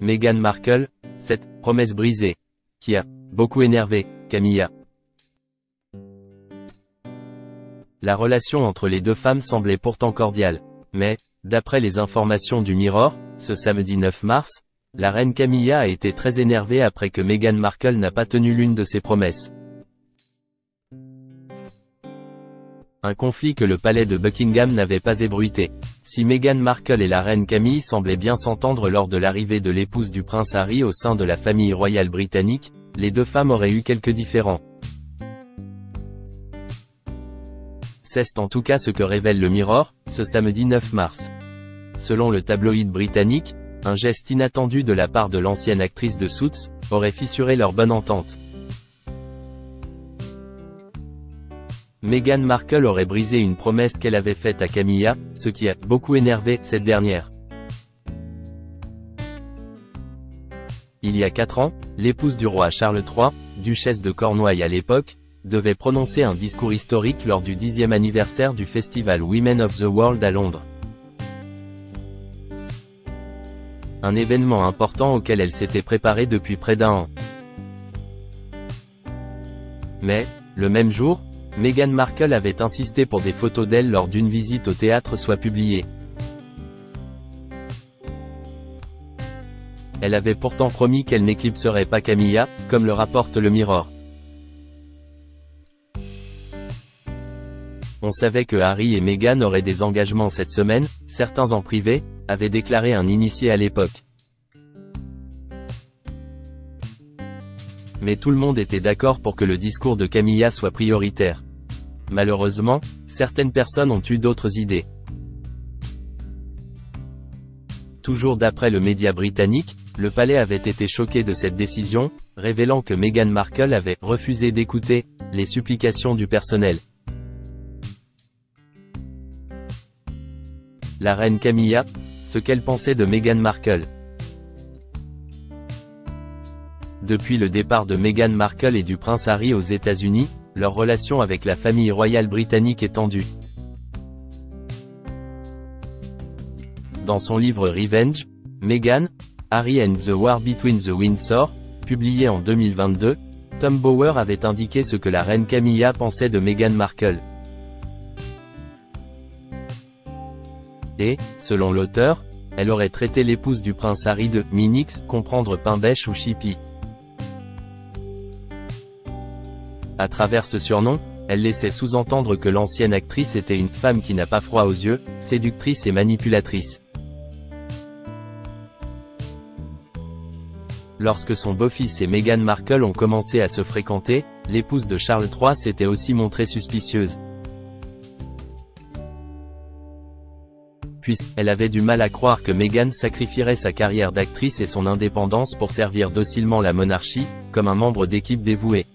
Meghan Markle, cette « promesse brisée » qui a beaucoup énervé Camilla. La relation entre les deux femmes semblait pourtant cordiale, mais, d'après les informations du Mirror, ce samedi 9 mars, la reine Camilla a été très énervée après que Meghan Markle n'a pas tenu l'une de ses promesses. Un conflit que le palais de Buckingham n'avait pas ébruité. Si Meghan Markle et la reine Camille semblaient bien s'entendre lors de l'arrivée de l'épouse du prince Harry au sein de la famille royale britannique, les deux femmes auraient eu quelques différends. C'est en tout cas ce que révèle le Mirror, ce samedi 9 mars. Selon le tabloïd britannique, un geste inattendu de la part de l'ancienne actrice de Suits aurait fissuré leur bonne entente. Meghan Markle aurait brisé une promesse qu'elle avait faite à Camilla, ce qui a beaucoup énervé cette dernière. Il y a 4 ans, l'épouse du roi Charles III, duchesse de Cornouailles à l'époque, devait prononcer un discours historique lors du 10e anniversaire du festival Women of the World à Londres. Un événement important auquel elle s'était préparée depuis près d'1 an. Mais, le même jour, Meghan Markle avait insisté pour des photos d'elle lors d'une visite au théâtre soient publiées. Elle avait pourtant promis qu'elle n'éclipserait pas Camilla, comme le rapporte le Mirror. On savait que Harry et Meghan auraient des engagements cette semaine, certains en privé, avaient déclaré un initié à l'époque. Mais tout le monde était d'accord pour que le discours de Camilla soit prioritaire. Malheureusement, certaines personnes ont eu d'autres idées. Toujours d'après le média britannique, le palais avait été choqué de cette décision, révélant que Meghan Markle avait refusé d'écouter les supplications du personnel. La reine Camilla, ce qu'elle pensait de Meghan Markle. Depuis le départ de Meghan Markle et du prince Harry aux États-Unis, leur relation avec la famille royale britannique est tendue. Dans son livre Revenge, Meghan, Harry and the War Between the Windsor, publié en 2022, Tom Bower avait indiqué ce que la reine Camilla pensait de Meghan Markle. Et, selon l'auteur, elle aurait traité l'épouse du prince Harry de « Minix », comprendre pain bêche ou chippie. À travers ce surnom, elle laissait sous-entendre que l'ancienne actrice était une femme qui n'a pas froid aux yeux, séductrice et manipulatrice. Lorsque son beau-fils et Meghan Markle ont commencé à se fréquenter, l'épouse de Charles III s'était aussi montrée suspicieuse. Puisqu'elle avait du mal à croire que Meghan sacrifierait sa carrière d'actrice et son indépendance pour servir docilement la monarchie, comme un membre d'équipe dévoué.